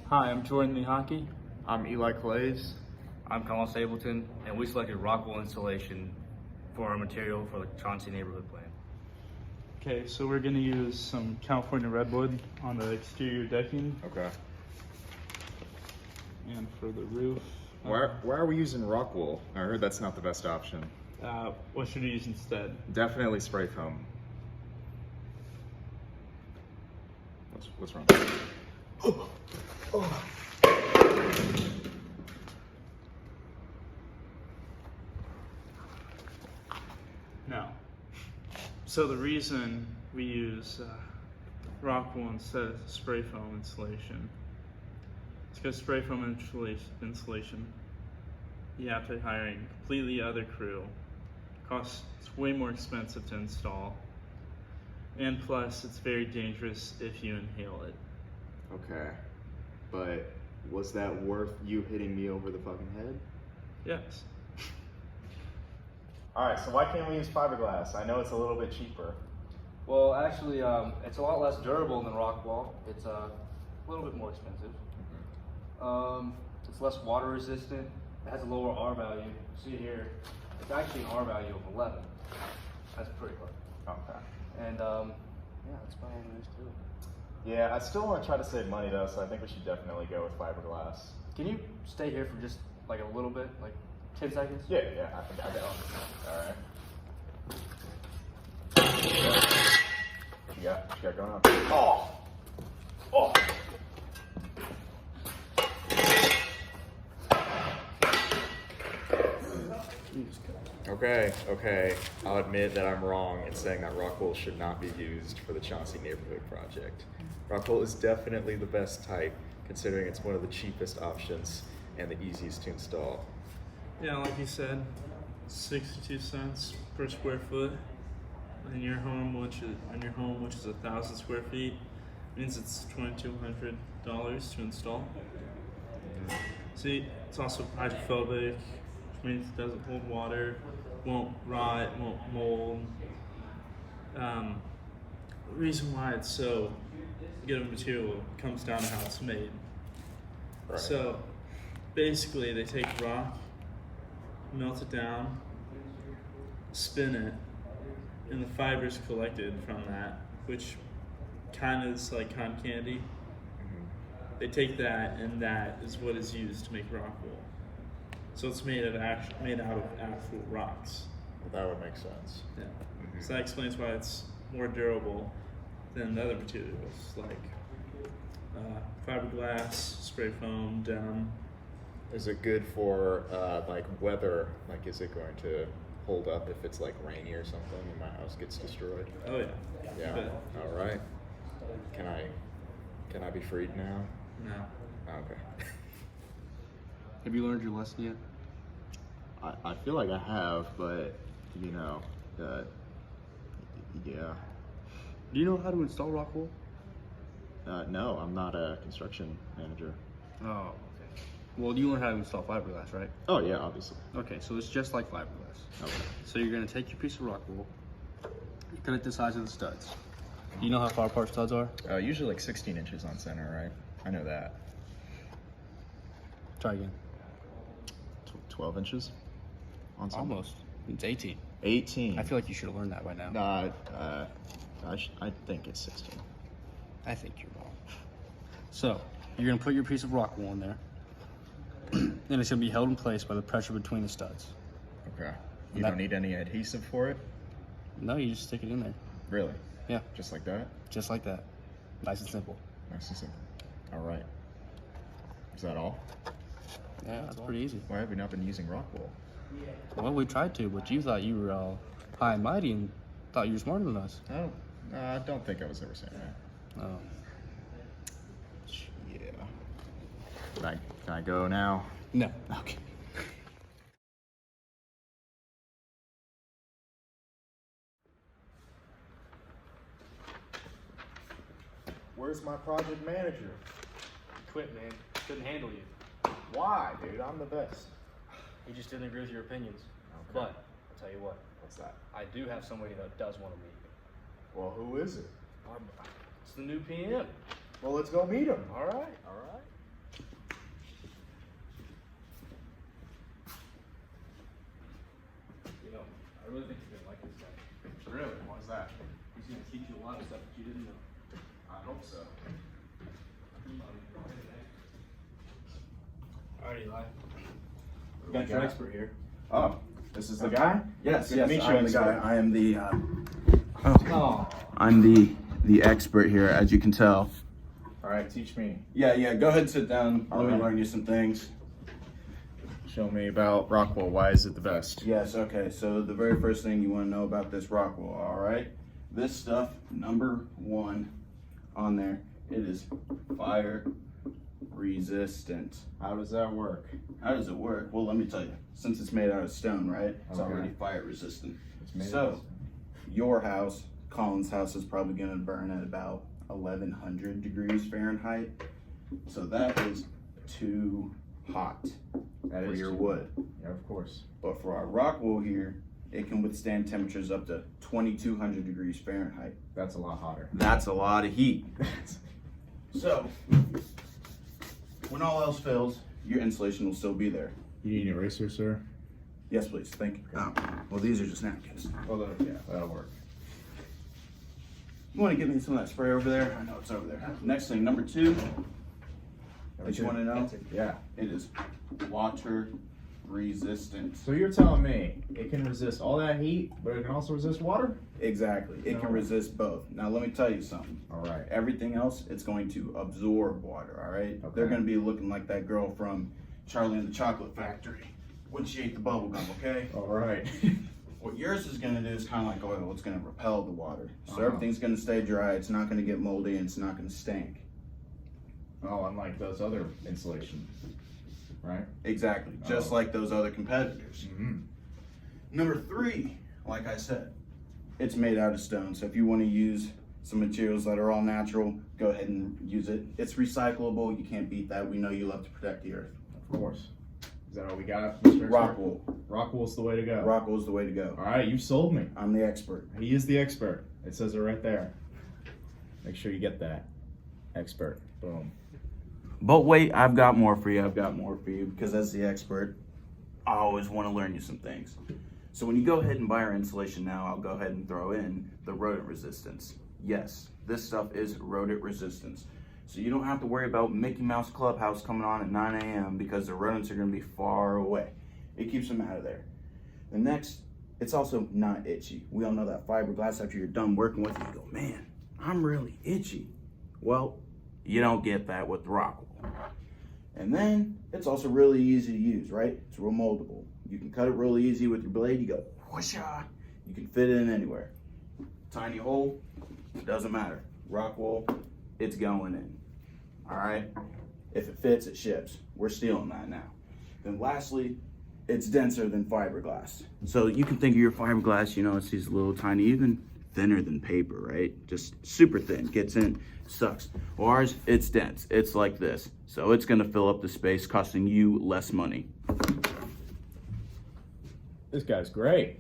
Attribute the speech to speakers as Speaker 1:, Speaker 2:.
Speaker 1: Hi, I'm Jordan the Hockey.
Speaker 2: I'm Eli Clays.
Speaker 3: I'm Colin Stapleton, and we selected Rockwool insulation for our material for the Chauncey neighborhood plan.
Speaker 1: Okay, so we're going to use some California redwood on the exterior decking
Speaker 2: Okay.
Speaker 1: and for the roof.
Speaker 2: Why are we using Rockwool? I heard that's not the best option.
Speaker 1: What should we use instead?
Speaker 2: Definitely spray foam. What's wrong?
Speaker 1: No. So the reason we use Rockwool instead of spray foam insulation is because spray foam insulation, you have to hire a completely other crew. It's way more expensive to install, and plus it's very dangerous if you inhale it.
Speaker 2: Okay. But was that worth you hitting me over the fucking head?
Speaker 1: Yes.
Speaker 4: Alright, so why can't we use fiberglass? I know it's a little bit cheaper.
Speaker 3: Well, actually, it's a lot less durable than Rockwool. It's a little bit more expensive. It's less water resistant. It has a lower R value. See here, it's actually an R value of 11. That's pretty low.
Speaker 4: Okay.
Speaker 3: And yeah, that's about all there is to it.
Speaker 4: Yeah, I still want to try to save money though, so I think we should definitely go with fiberglass.
Speaker 3: Can you stay here for just like a little bit, like 10 seconds?
Speaker 4: Yeah, I think I will. Alright. What you got going on? Oh! Oh!
Speaker 2: Okay. I'll admit that I'm wrong in saying that Rockwool should not be used for the Chauncey neighborhood project. Rockwool is definitely the best type, considering it's one of the cheapest options and the easiest to install.
Speaker 1: Yeah, like you said, 62 cents per square foot in your home, which is 1,000 square feet, means it's $2,200 to install. See, it's also hydrophobic, which means it doesn't hold water, won't rot, won't mold. The reason why it's so good of material comes down to how it's made.
Speaker 2: Right.
Speaker 1: So basically they take rock, melt it down, spin it, and the fibers collected from that, which kind of is like cotton candy. They take that, and that is what is used to make Rockwool. So it's made out of actual rocks.
Speaker 2: Well, that would make sense.
Speaker 1: Yeah. So that explains why it's more durable than the other materials like fiberglass, spray foam, denim.
Speaker 2: Is it good for like weather? Like, is it going to hold up if it's like rainy or something and my house gets destroyed?
Speaker 1: Oh yeah.
Speaker 2: Yeah.
Speaker 1: You bet.
Speaker 2: All right. Can I be freed now?
Speaker 1: No.
Speaker 2: Okay.
Speaker 5: Have you learned your lesson yet?
Speaker 4: I feel like I have, but yeah.
Speaker 5: Do you know how to install Rockwool?
Speaker 4: No, I'm not a construction manager.
Speaker 5: Oh, okay. Well, you learn how to install fiberglass, right?
Speaker 4: Oh yeah, obviously.
Speaker 5: Okay, so it's just like fiberglass.
Speaker 4: Okay.
Speaker 5: So you're gonna take your piece of Rockwool, you cut it the size of the studs. Do you know how far apart studs are?
Speaker 2: Usually like 16 inches on center, right? I know that.
Speaker 5: Try again.
Speaker 4: 12 inches on some?
Speaker 5: Almost. It's 18.
Speaker 4: 18.
Speaker 5: I feel like you should have learned that by now.
Speaker 4: I think it's 16.
Speaker 5: I think you're wrong. So, you're gonna put your piece of Rockwool in there, and it's gonna be held in place by the pressure between the studs.
Speaker 2: Okay. You don't need any adhesive for it?
Speaker 5: No, you just stick it in there.
Speaker 2: Really?
Speaker 5: Yeah,
Speaker 2: Just like that?
Speaker 5: just like that. Nice and simple.
Speaker 2: Nice and simple. All right. Is that all?
Speaker 5: Yeah, that's pretty easy.
Speaker 2: Why have we not been using Rockwool?
Speaker 5: Well, we tried to, but you thought you were all high and mighty and thought you were smarter than us.
Speaker 2: I don't think I was ever saying that.
Speaker 5: Oh.
Speaker 2: Yeah. Can I go now?
Speaker 5: No.
Speaker 2: Okay.
Speaker 4: Where's my project manager?
Speaker 3: Quit, man. Couldn't handle you.
Speaker 4: Why, dude? I'm the best.
Speaker 3: He just didn't agree with your opinions.
Speaker 4: Okay.
Speaker 3: But I'll tell you what.
Speaker 4: What's that?
Speaker 3: I do have somebody that does want to meet you.
Speaker 4: Well, who is it?
Speaker 3: It's the new PM.
Speaker 4: Well, let's go meet him.
Speaker 3: All right.
Speaker 4: How's that?
Speaker 3: He's gonna teach you a lot of stuff that you didn't know.
Speaker 4: I hope so.
Speaker 3: Alright, Eli. We got your expert here.
Speaker 4: Oh, this is the guy?
Speaker 6: Yes,
Speaker 4: Good to
Speaker 6: yes,
Speaker 4: meet you,
Speaker 6: I am the guy.
Speaker 4: expert.
Speaker 6: I am the
Speaker 3: Oh.
Speaker 6: I'm the expert here, as you can tell.
Speaker 4: All right, teach me.
Speaker 6: Yeah, go ahead and sit down. Let me
Speaker 4: Alright.
Speaker 6: learn you some things.
Speaker 4: Show me about Rockwool. Why is it the best?
Speaker 6: Yes, okay, so the very first thing you want to know about this Rockwool, alright? This stuff, number one on there, it is fire resistant.
Speaker 4: How does that work?
Speaker 6: How does it work? Well, let me tell you. Since it's made out of stone, right? It's
Speaker 4: Okay.
Speaker 6: already fire resistant.
Speaker 4: It's made
Speaker 6: So,
Speaker 4: of-
Speaker 6: your house, Colin's house, is probably going to burn at about 1100 degrees Fahrenheit. So that is too hot
Speaker 4: That
Speaker 6: for
Speaker 4: is
Speaker 6: your
Speaker 4: too-
Speaker 6: wood.
Speaker 4: Yeah, of course.
Speaker 6: But for our Rockwool here, it can withstand temperatures up to 2200 degrees Fahrenheit.
Speaker 4: That's a lot hotter.
Speaker 6: That's a lot of heat. So, when all else fails, your insulation will still be there.
Speaker 4: You need an eraser, sir?
Speaker 6: Yes, please. Thank you. Well, these are just napkins.
Speaker 4: Well, yeah, that'll work.
Speaker 6: You want to give me some of that spray over there? I know it's over there. Next thing, number two, that you want to know?
Speaker 4: Yeah.
Speaker 6: It is water resistant.
Speaker 4: So you're telling me it can resist all that heat, but it can also resist water?
Speaker 6: Exactly. It can
Speaker 4: No.
Speaker 6: resist both. Now, let me tell you something.
Speaker 4: All right.
Speaker 6: Everything else, it's going to absorb water, all right?
Speaker 4: Okay.
Speaker 6: They're going to be looking like that girl from Charlie and the Chocolate Factory when she ate the bubble gum, okay?
Speaker 4: All right.
Speaker 6: What yours is going to do is kind of like oil. It's going to repel the water. So
Speaker 4: Uh-huh.
Speaker 6: everything's going to stay dry. It's not going to get moldy and it's not going to stink.
Speaker 4: Oh, unlike those other insulation, right?
Speaker 6: Exactly. Just
Speaker 4: Oh.
Speaker 6: like those other competitors.
Speaker 4: Mm-hmm.
Speaker 6: Number three, like I said, it's made out of stone. So if you want to use some materials that are all natural, go ahead and use it. It's recyclable. You can't beat that. We know you love to protect the earth.
Speaker 4: Of course. Is that all we got, Mr. Expert?
Speaker 6: Rockwool.
Speaker 4: Rockwool's the way to go.
Speaker 6: Rockwool's the way to go.
Speaker 4: All right, you sold me.
Speaker 6: I'm the expert.
Speaker 4: He is the expert. It says it right there. Make sure you get that. Expert. Boom.
Speaker 6: But wait, I've got more for you. Because as the expert, I always want to learn you some things. So when you go ahead and buy our insulation now, I'll go ahead and throw in the rodent resistance. Yes, this stuff is rodent resistance. So you don't have to worry about Mickey Mouse Clubhouse coming on at 9 a.m. because the rodents are going to be far away. It keeps them out of there. The next, it's also not itchy. We all know that fiberglass, after you're done working with it, you go, man, I'm really itchy. Well, you don't get that with Rockwool. And then it's also really easy to use, right? It's real moldable. You can cut it really easy with your blade. You go, whoosha. You can fit it in anywhere. Tiny hole, doesn't matter. Rockwool, it's going in. All right? If it fits, it ships. We're stealing that now. Then lastly, it's denser than fiberglass. So you can think of your fiberglass, you know, it's these little tiny, even thinner than paper, right? Just super thin, gets in, sucks. Well, ours, it's dense. It's like this. So it's gonna fill up the space, costing you less money.
Speaker 4: This guy's great.